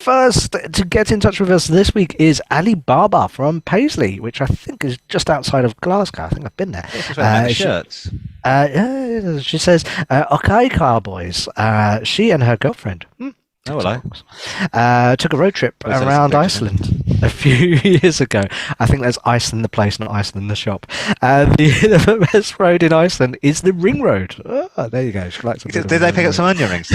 first to get in touch with us this week is Ali Baba from Paisley, which I think is just outside of Glasgow. I think I've been there. Shirts. She says, okay, Car-Boyz. She and her girlfriend. Oh, hello. Took a road trip around Iceland a few years ago. I think that's Iceland the place, not Iceland the shop. The best road in Iceland is the ring road. Oh, there you go. Did they pick up some onion rings?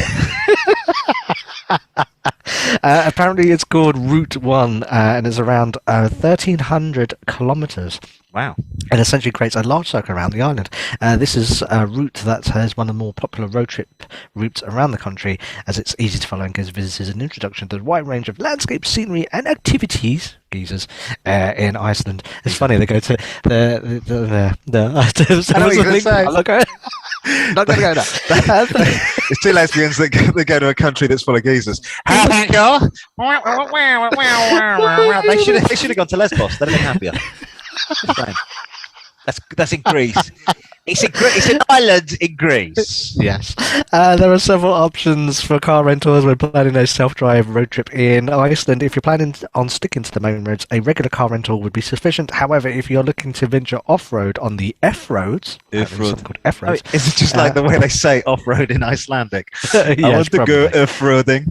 Apparently it's called Route 1 and it's around 1,300 kilometres. Wow. And essentially creates a large circle around the island. This is a route that has one of the more popular road trip routes around the country, as it's easy to follow and gives visitors an introduction to the wide range of landscape, scenery and activities geezers in Iceland. It's funny, they go to the not going to go there. It's two lesbians that go to a country that's full of geezers. They should have gone to Lesbos. They'd have been happier. That's in Greece. It's an island in Greece. Yes. There are several options for car rentals when planning a self-drive road trip in Iceland. If you're planning on sticking to the main roads, a regular car rental would be sufficient. However, if you're looking to venture off-road on the F-roads, F-road. F-roads. Is it just like the way they say off-road in Icelandic? Yes, I want to go off-roading.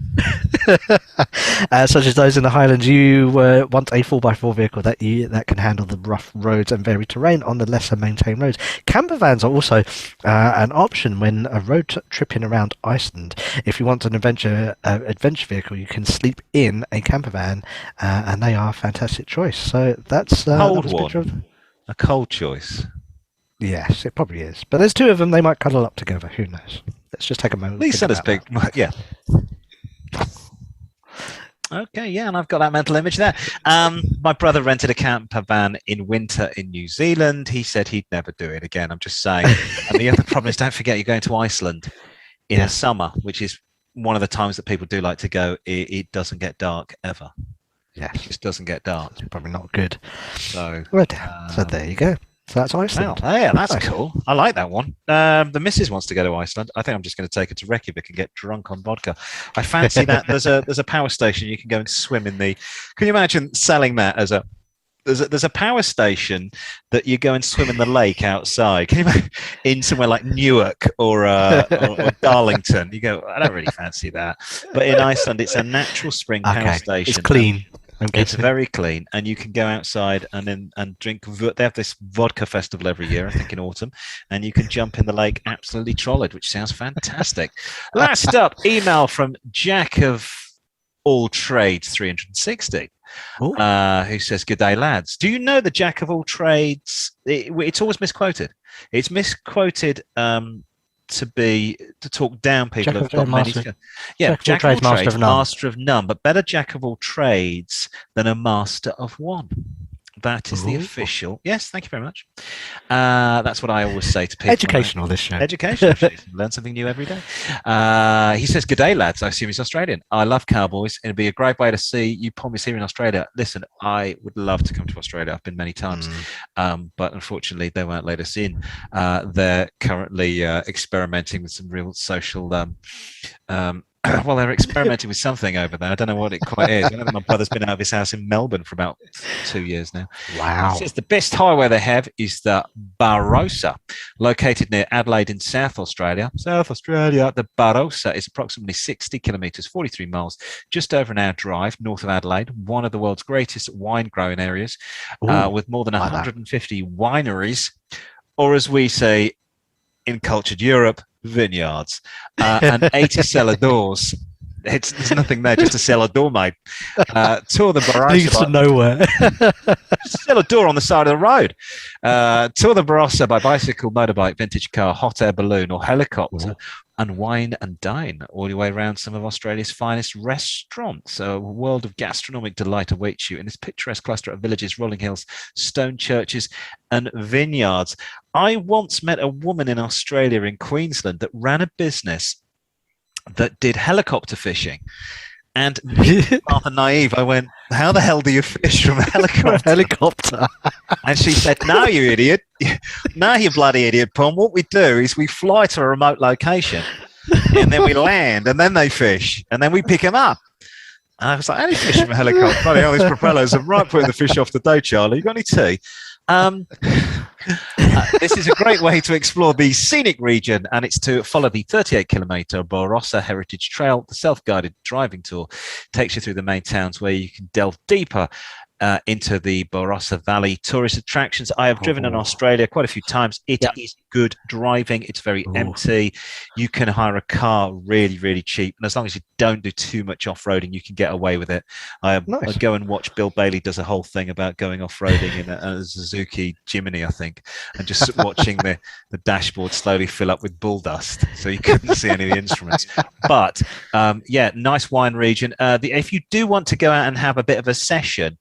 Such as those in the Highlands, you want a 4x4 vehicle that can handle the rough roads and varied terrain on the lesser maintained roads. Camper vans are also an option when a road tripping around Iceland. If you want an adventure vehicle, you can sleep in a camper van, and they are a fantastic choice. So that's a cold choice. Yes, it probably is. But there's two of them; they might cuddle up together. Who knows? Let's just take a moment. These are big. Yeah. Okay, yeah, and I've got that mental image there. My brother rented a camper van in winter in New Zealand. He said he'd never do it again. I'm just saying. And the other problem is, don't forget, you're going to Iceland in the summer, which is one of the times that people do like to go. It doesn't get dark ever. Yes, it just doesn't get dark. It's probably not good. So, so there you go. So that's Iceland. Wow. Oh, yeah, that's cool. I like that one. The missus wants to go to Iceland. I think I'm just going to take her to Reykjavik and get drunk on vodka. I fancy that. There's a power station you can go and swim in the. Can you imagine selling that as a? There's a power station that you go and swim in the lake outside. Can you imagine in somewhere like Newark or Darlington? You go. I don't really fancy that. But in Iceland, it's a natural spring power station. It's clean. It's very clean, and you can go outside and drink. They have this vodka festival every year, I think in autumn, and you can jump in the lake absolutely trolled, which sounds fantastic. Last up, email from Jack of All Trades 360, who says, "Good day, lads. Do you know the Jack of All Trades? It's always misquoted. It's misquoted." To talk down people who've got many skills. Yeah, Jack of all trades, master of none, but better Jack of all trades than a master of one. That is the official. Yes, thank you very much. That's what I always say to people. Educational, this show. Educational. Learn something new every day. He says, "Good day, lads." I assume he's Australian. "I love Car-Boyz. It'd be a great way to see you promise here in Australia." Listen, I would love to come to Australia. I've been many times, but unfortunately they won't let us in. They're currently experimenting with some real social well, they're experimenting with something over there. I don't know what it quite is. I know that my brother's been out of his house in Melbourne for about 2 years now. Wow. It says the best highway they have is the Barossa, located near Adelaide in South Australia. The Barossa is approximately 60 kilometres, 43 miles, just over an hour drive north of Adelaide, one of the world's greatest wine growing areas, with more than 150 wineries, or as we say in cultured Europe, vineyards, and 80 cellar doors. There's nothing there, just a cellar door, mate. Tour the Barossa. Leads to nowhere. Cellar door on the side of the road. Tour the Barossa by bicycle, motorbike, vintage car, hot air balloon, or helicopter, and wine and dine all your way around some of Australia's finest restaurants. A world of gastronomic delight awaits you in this picturesque cluster of villages, rolling hills, stone churches, and vineyards. I once met a woman in Australia, in Queensland, that ran a business that did helicopter fishing. And rather naive, I went, "How the hell do you fish from a helicopter?" And she said, "No, you idiot. No, you bloody idiot, Pom. What we do is we fly to a remote location and then we land and then they fish and then we pick them up." I was like, only fish from a helicopter. Bloody hell, these propellers are right putting the fish off the day, Charlie. You got any tea? This is a great way to explore the scenic region, and it's to follow the 38-kilometre Barossa Heritage Trail. The self-guided driving tour takes you through the main towns where you can delve deeper into the Barossa Valley tourist attractions. I have driven in Australia quite a few times. It is good driving. It's very empty. You can hire a car really, really cheap. And as long as you don't do too much off-roading, you can get away with it. I go and watch Bill Bailey does a whole thing about going off-roading in a Suzuki Jimny, I think, and just watching the dashboard slowly fill up with bull dust. So you couldn't see any of the instruments. But nice wine region. If you do want to go out and have a bit of a session,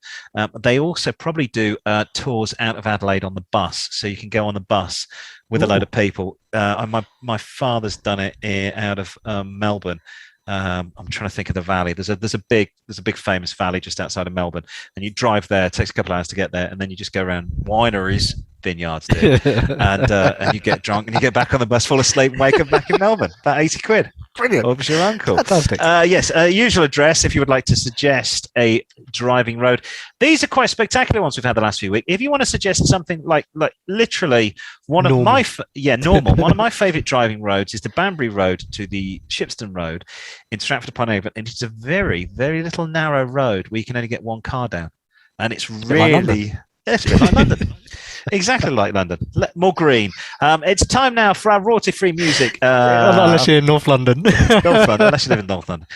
they also probably do tours out of Adelaide on the bus, so you can go on the bus with a load of people. My father's done it out of Melbourne. I'm trying to think of the valley. There's a big famous valley just outside of Melbourne, and you drive there. It takes a couple of hours to get there, and then you just go around wineries, vineyards, and you get drunk and you get back on the bus, fall asleep, and wake up back in Melbourne. About 80 quid. Brilliant. What was your uncle? Fantastic. Yes, usual address if you would like to suggest a driving road. These are quite spectacular ones we've had the last few weeks. If you want to suggest something like literally one of my normal one of my favourite driving roads is the Banbury Road to the Shipston Road in Stratford upon Avon, and it's a very, very little narrow road where you can only get one car down, and it's really it's a bit like London. Exactly like London, more green. It's time now for our royalty-free music. Unless you're in North London. North London, unless you live in North London.